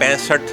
65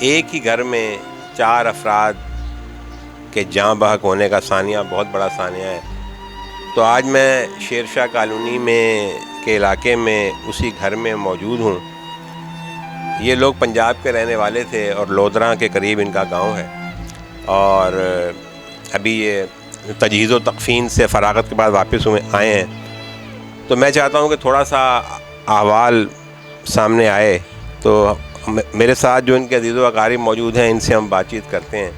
ایک ہی گھر میں 4 افراد کے جاں بحق ہونے کا ثانیہ بہت بڑا ثانیہ ہے. تو آج میں شیر شاہ کالونی کے علاقے میں اسی گھر میں موجود ہوں. یہ لوگ پنجاب کے رہنے والے تھے اور لودھراں کے قریب ان کا گاؤں ہے، اور ابھی یہ تجہیز و تکفین سے فراغت کے بعد واپس آئے ہیں. تو میں چاہتا ہوں کہ تھوڑا سا احوال سامنے آئے. تو میرے ساتھ جو ان کے عزیز و اقارب موجود ہیں، ان سے ہم بات چیت کرتے ہیں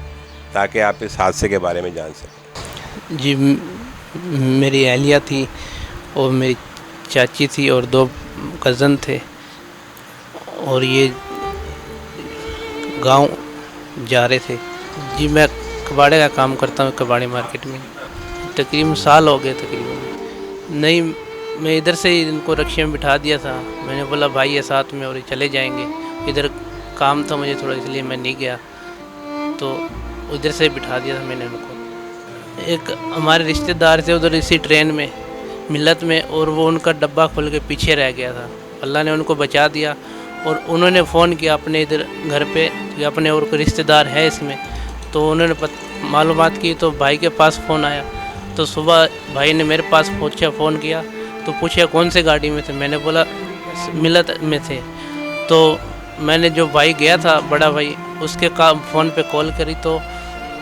تاکہ آپ اس حادثے کے بارے میں جان سکیں. جی، میری اہلیہ تھی اور میری چاچی تھی اور 2 کزن تھے، اور یہ گاؤں جا رہے تھے. جی میں کباڑے کا کام کرتا ہوں کباڑی مارکیٹ میں. تقریباً سال ہو گئے تقریباً. نہیں، میں ادھر سے ہی ان کو رکشے میں بٹھا دیا تھا. میں نے بولا بھائی یہ ساتھ میں اور یہ چلے جائیں گے. ادھر کام تھا مجھے تھوڑا، اس لیے میں نہیں گیا. تو ادھر سے بٹھا دیا تھا میں نے ان کو. ایک ہمارے رشتہ دار تھے ادھر اسی ٹرین میں ملت میں، اور وہ ان کا ڈبہ کھل کے پیچھے رہ گیا تھا. اللہ نے ان کو بچا دیا، اور انہوں نے فون کیا اپنے ادھر گھر پہ کہ اپنے اور کوئی رشتہ دار ہے اس میں. تو انہوں نے معلومات کی تو بھائی کے پاس فون آیا. تو صبح بھائی نے میرے پاس فون کیا تو پوچھا کون سے گاڑی میں تھے. میں نے بولا ملت میں تھے. تو میں نے جو بھائی گیا تھا بڑا بھائی، اس کے فون پہ کال کری تو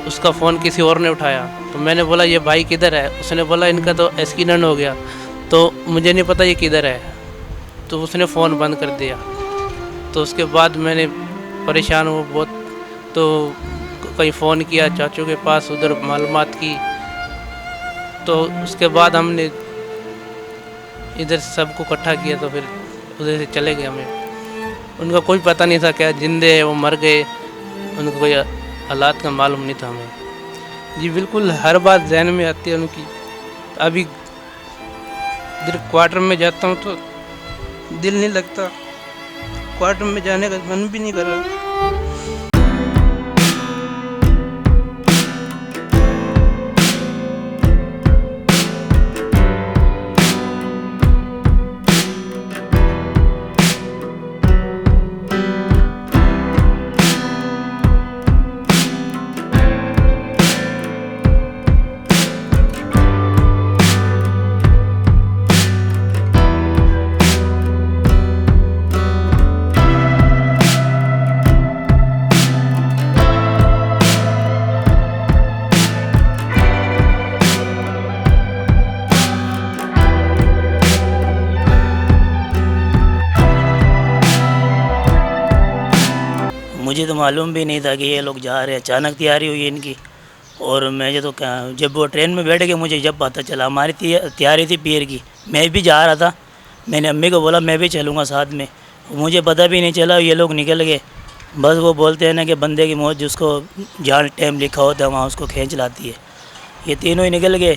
اس کا فون کسی اور نے اٹھایا. تو میں نے بولا یہ بھائی کدھر ہے؟ اس نے بولا ان کا تو ایکسیڈنٹ ہو گیا. تو مجھے نہیں پتہ یہ کدھر ہے. تو اس نے فون بند کر دیا. تو اس کے بعد میں نے پریشان ہوا بہت. تو کہیں فون کیا چاچو کے پاس، ادھر معلومات کی. تو اس کے بعد ہم نے ادھر سب کو اکٹھا کیا تو پھر ادھر سے چلے گئے. ہمیں ان کا کوئی پتہ نہیں تھا کیا زندے ہیں وہ مر گئے، ان کو کوئی حالات کا معلوم نہیں تھا ہمیں. جی بالکل ہر بات ذہن میں آتی ہے ان کی. ابھی ادھر کوارٹر میں جاتا ہوں تو دل نہیں لگتا، کوارٹر میں جانے کا من بھی نہیں کر رہا. مجھے تو معلوم بھی نہیں تھا کہ یہ لوگ جا رہے ہیں. اچانک تیاری ہوئی ان کی، اور میں جب وہ ٹرین میں بیٹھ گئے مجھے جب پتہ چلا. ہماری تیاری تھی پیر کی، میں بھی جا رہا تھا. میں نے امی کو بولا میں بھی چلوں گا ساتھ میں. مجھے پتہ بھی نہیں چلا یہ لوگ نکل گئے. بس وہ بولتے ہیں نا کہ بندے کی موت جس کو جہاں ٹائم لکھا ہوتا ہے وہاں اس کو کھینچ لاتی ہے. یہ تینوں ہی نکل گئے.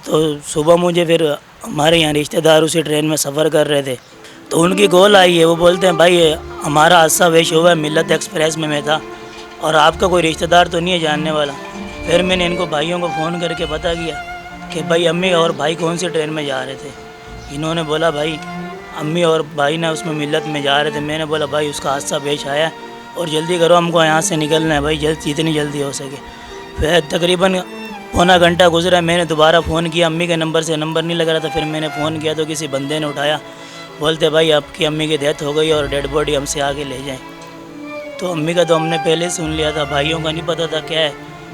تو صبح مجھے پھر ہمارے یہاں رشتہ دار اسی ٹرین میں سفر کر رہے تھے تو ان کی کال آئی ہے. وہ بولتے ہیں بھائی ہمارا حادثہ پیش ہوا ہے، ملت ایکسپریس میں تھا اور آپ کا کوئی رشتہ دار تو نہیں ہے جاننے والا. پھر میں نے ان کو بھائیوں کو فون کر کے پتہ کیا کہ بھائی امی اور بھائی کون سی ٹرین میں جا رہے تھے. انہوں نے بولا بھائی امی اور بھائی نے اس میں ملت میں جا رہے تھے. میں نے بولا بھائی اس کا حادثہ پیش آیا ہے اور جلدی کرو، ہم کو یہاں سے نکلنا ہے بھائی، جتنی جلدی ہو سکے. پھر تقریباً پونا گھنٹہ گزرا. میں نے دوبارہ فون کیا، امی کے نمبر سے نمبر نہیں لگ رہا تھا. پھر میں نے فون کیا تو کسی بندے نے اٹھایا. بولتے بھائی آپ کی امی کی ڈیتھ ہو گئی اور ڈیڈ باڈی ہم سے آگے لے جائیں. تو امی کا تو ہم نے پہلے سن لیا تھا، بھائیوں کا نہیں پتہ تھا کیا ہے.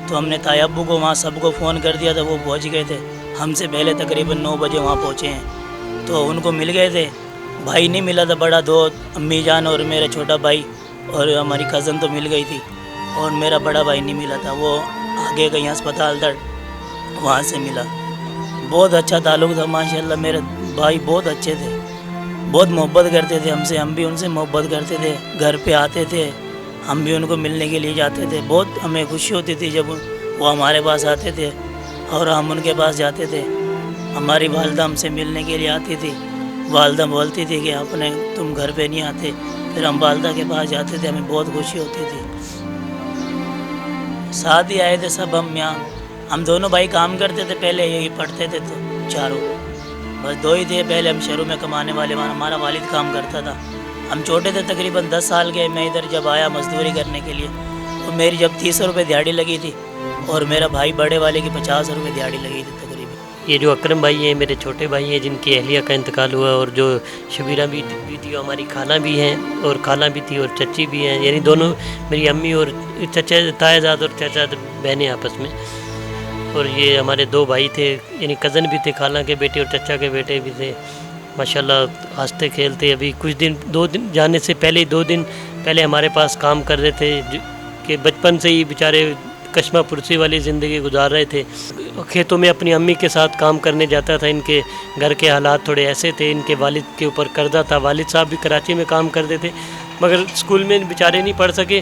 تو ہم نے تایا ابو کو وہاں سب کو فون کر دیا تھا. وہ پہنچ گئے تھے ہم سے پہلے، تقریباً 9 بجے وہاں پہنچے ہیں. تو ان کو مل گئے تھے. بھائی نہیں ملا تھا بڑا، 2 امی جان اور میرا چھوٹا بھائی اور ہماری کزن تو مل گئی تھی، اور میرا بڑا بھائی نہیں ملا تھا. وہ آگے کہیں ہسپتال تھا وہاں سے ملا. بہت اچھا تعلق تھا ماشاءاللہ. میرے بھائی بہت اچھے تھے، بہت محبت کرتے تھے ہم سے، ہم بھی ان سے محبت کرتے تھے. گھر پہ آتے تھے، ہم بھی ان کو ملنے کے لیے جاتے تھے. بہت ہمیں خوشی ہوتی تھی جب وہ ہمارے پاس آتے تھے اور ہم ان کے پاس جاتے تھے. ہماری والدہ ہم سے ملنے کے لیے آتی تھی. والدہ بولتی تھی کہ تم گھر پہ نہیں آتے. پھر ہم والدہ کے پاس جاتے تھے، ہمیں بہت خوشی ہوتی تھی. ساتھ ہی آئے تھے سب ہم یہاں. ہم دونوں بھائی کام کرتے تھے پہلے، یہی پڑھتے تھے تو چاروں، بس 2 ہی تھے پہلے. ہم شہروں میں کمانے والے، ہمارا والد کام کرتا تھا ہم چھوٹے تھے تقریباً 10 سال کے. میں ادھر جب آیا مزدوری کرنے کے لیے تو میری جب 300 روپے دیہڑی لگی تھی اور میرا بھائی بڑے والے کی 50 روپے دیہڑی لگی تھی تقریباً. یہ جو اکرم بھائی ہیں میرے چھوٹے بھائی ہیں جن کی اہلیہ کا انتقال ہوا، اور جو شبیرہ بھی تھی ہماری خالہ بھی ہیں، اور خالہ بھی تھی اور چچی بھی ہیں، یعنی دونوں میری امی اور چچا تائے زاد اور چچا بہنیں آپس میں. اور یہ ہمارے 2 بھائی تھے، یعنی کزن بھی تھے، خالہ کے بیٹے اور چچا کے بیٹے بھی تھے. ماشاءاللہ ہنستے کھیلتے ابھی کچھ دن 2 دن جانے سے پہلے 2 دن پہلے ہمارے پاس کام کر رہے تھے، کہ بچپن سے ہی بیچارے کشمہ پرسی والی زندگی گزار رہے تھے. کھیتوں میں اپنی امی کے ساتھ کام کرنے جاتا تھا. ان کے گھر کے حالات تھوڑے ایسے تھے، ان کے والد کے اوپر قرضہ تھا. والد صاحب بھی کراچی میں کام کرتے تھے مگر اسکول میں بیچارے نہیں پڑھ سکے،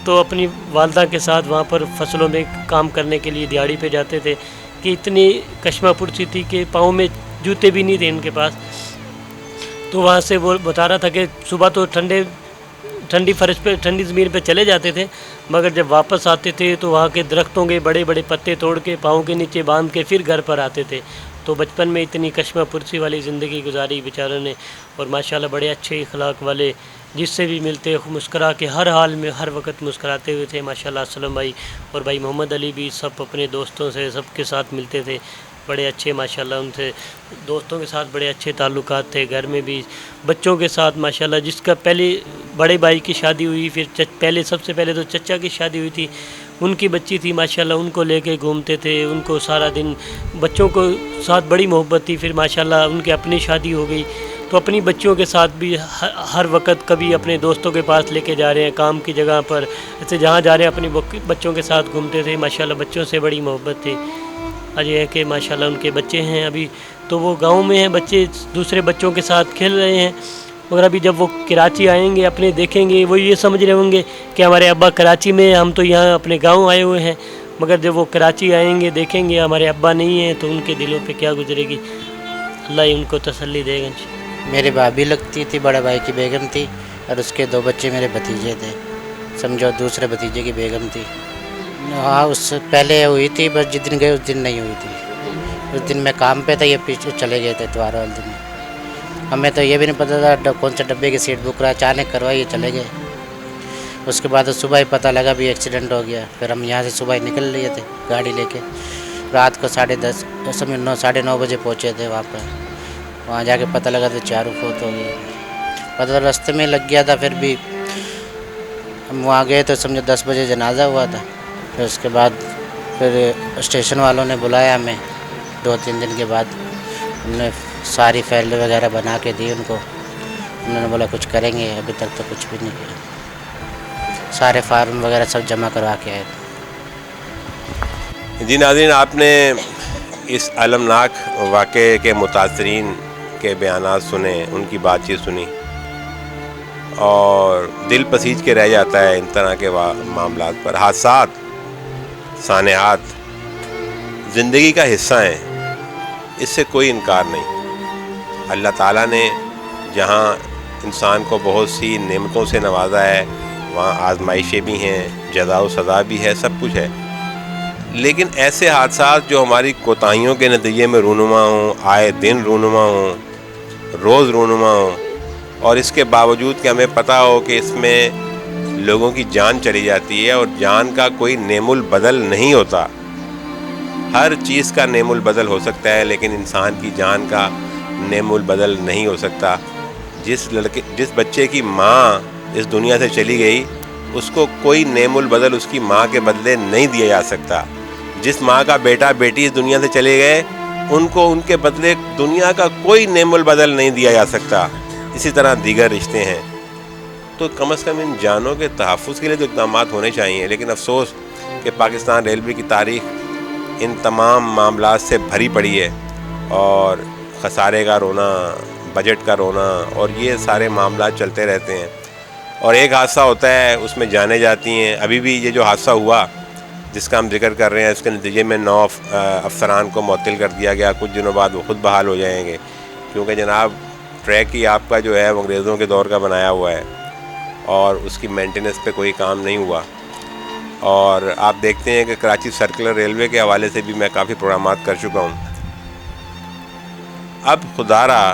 تو اپنی والدہ کے ساتھ وہاں پر فصلوں میں کام کرنے کے لیے دیہڑی پہ جاتے تھے. کہ اتنی کشمہ پرسی تھی کہ پاؤں میں جوتے بھی نہیں تھے ان کے پاس. تو وہاں سے وہ بتا رہا تھا کہ صبح تو ٹھنڈی فرش پہ ٹھنڈی زمین پہ چلے جاتے تھے، مگر جب واپس آتے تھے تو وہاں کے درختوں کے بڑے بڑے پتے توڑ کے پاؤں کے نیچے باندھ کے پھر گھر پر آتے تھے. تو بچپن میں اتنی کشمہ پرسی والی زندگی گزاری بیچاروں نے. اور ماشاءاللہ بڑے اچھے اخلاق والے، جس سے بھی ملتے مسکرا کے ہر حال میں ہر وقت مسکراتے ہوئے تھے. ماشاءاللہ اسلم بھائی اور بھائی محمد علی بھی سب اپنے دوستوں سے سب کے ساتھ ملتے تھے، بڑے اچھے ماشاءاللہ ان سے دوستوں کے ساتھ بڑے اچھے تعلقات تھے. گھر میں بھی بچوں کے ساتھ ماشاءاللہ، جس کا پہلے بڑے بھائی کی شادی ہوئی، پھر سب سے پہلے تو چچا کی شادی ہوئی تھی، ان کی بچی تھی ماشاءاللہ، ان کو لے کے گھومتے تھے. ان کو سارا دن بچوں کو ساتھ بڑی محبت تھی. پھر ماشاءاللہ ان کے اپنی شادی ہو گئی تو اپنی بچوں کے ساتھ بھی ہر وقت کبھی اپنے دوستوں کے پاس لے کے جا رہے ہیں، کام کی جگہ پر ایسے جہاں جا رہے ہیں اپنی بچوں کے ساتھ گھومتے تھے. ماشاءاللہ بچوں سے بڑی محبت تھی. آج یہ ہے کہ ماشاءاللہ ان کے بچے ہیں ابھی تو وہ گاؤں میں ہیں، بچے دوسرے بچوں کے ساتھ کھیل رہے ہیں. مگر ابھی جب وہ کراچی آئیں گے اپنے دیکھیں گے، وہ یہ سمجھ رہے ہوں گے کہ ہمارے ابا کراچی میں ہیں، ہم تو یہاں اپنے گاؤں آئے ہوئے ہیں. مگر جب وہ کراچی آئیں گے دیکھیں گے ہمارے ابا نہیں ہیں تو ان کے دلوں پہ کیا گزرے گی. اللہ ہی ان کو تسلی دے گا. میرے بھابھی لگتی تھی، بڑے بھائی کی بیگم تھی، اور اس کے 2 بچے میرے بھتیجے تھے. سمجھو دوسرے بھتیجے کی بیگم تھی. ہاں اس سے پہلے ہوئی تھی، بس جس دن گئے اس دن نہیں ہوئی تھی. اس دن میں کام پہ تھا، یہ پیچھے چلے گئے تھے اتوار والے دن. ہمیں تو یہ بھی نہیں پتہ تھا کون سے ڈبے کی سیٹ بک کرا، اچانک کروائی یہ چلے گئے. اس کے بعد صبح ہی پتہ لگا بھی ایکسیڈنٹ ہو گیا. پھر ہم یہاں سے صبح ہی نکل لیے تھے گاڑی لے کے. رات کو 10:30 ساڑھے 9 بجے پہنچے تھے وہاں پہ. وہاں جا کے پتہ لگا تو چاروں فوت ہو گئے. پتہ راستے میں لگ گیا تھا. پھر بھی ہم وہاں گئے تو سمجھو 10 بجے جنازہ ہوا تھا. پھر اس کے بعد پھر اسٹیشن والوں نے بلایا ہمیں 2-3 دن کے بعد. ہم نے ساری فائل وغیرہ بنا کے دی ان کو. انہوں نے بولا کچھ کریں گے، ابھی تک تو کچھ بھی نہیں کیا. سارے فارم وغیرہ سب جمع کروا کے آئے. جی ناظرین، آپ نے اس المناک واقعے کے متاثرین کے بیانات سنے، ان کی بات چیت سنی، اور دل پسیج کے رہ جاتا ہے ان طرح کے معاملات پر. حادثات، سانحات زندگی کا حصہ ہیں، اس سے کوئی انکار نہیں. اللہ تعالیٰ نے جہاں انسان کو بہت سی نعمتوں سے نوازا ہے، وہاں آزمائشیں بھی ہیں، جزا و سزا بھی ہے، سب کچھ ہے. لیکن ایسے حادثات جو ہماری کوتاہیوں کے نتیجے میں رونما ہوں، آئے دن رونما ہوں، روز رونما ہوں، اور اس کے باوجود کہ ہمیں پتہ ہو کہ اس میں لوگوں کی جان چلی جاتی ہے، اور جان کا کوئی نعم البدل نہیں ہوتا. ہر چیز کا نعم البدل ہو سکتا ہے لیکن انسان کی جان کا نعم البدل نہیں ہو سکتا. جس بچے کی ماں اس دنیا سے چلی گئی، اس کو کوئی نعم البدل اس کی ماں کے بدلے نہیں دیا جا سکتا. جس ماں کا بیٹا بیٹی اس دنیا سے چلے گئے، ان کو ان کے بدلے دنیا کا کوئی نعم البدل نہیں دیا جا سکتا. اسی طرح دیگر رشتے ہیں. تو کم از کم ان جانوں کے تحفظ کے لیے تو اقدامات ہونے چاہیے. لیکن افسوس کہ پاکستان ریلوے کی تاریخ ان تمام معاملات سے بھری پڑی ہے، اور خسارے کا رونا، بجٹ کا رونا، اور یہ سارے معاملات چلتے رہتے ہیں. اور ایک حادثہ ہوتا ہے، اس میں جانیں جاتی ہیں. ابھی بھی یہ جو حادثہ ہوا جس کا ہم ذکر کر رہے ہیں، اس کے نتیجے میں 9 افسران کو معطل کر دیا گیا. کچھ دنوں بعد وہ خود بحال ہو جائیں گے، کیونکہ جناب ٹریک ہی آپ کا جو ہے وہ انگریزوں کے دور کا بنایا ہوا ہے، اور اس کی مینٹیننس پہ کوئی کام نہیں ہوا. اور آپ دیکھتے ہیں کہ کراچی سرکلر ریلوے کے حوالے سے بھی میں کافی پروگرامات کر چکا ہوں. اب خدا را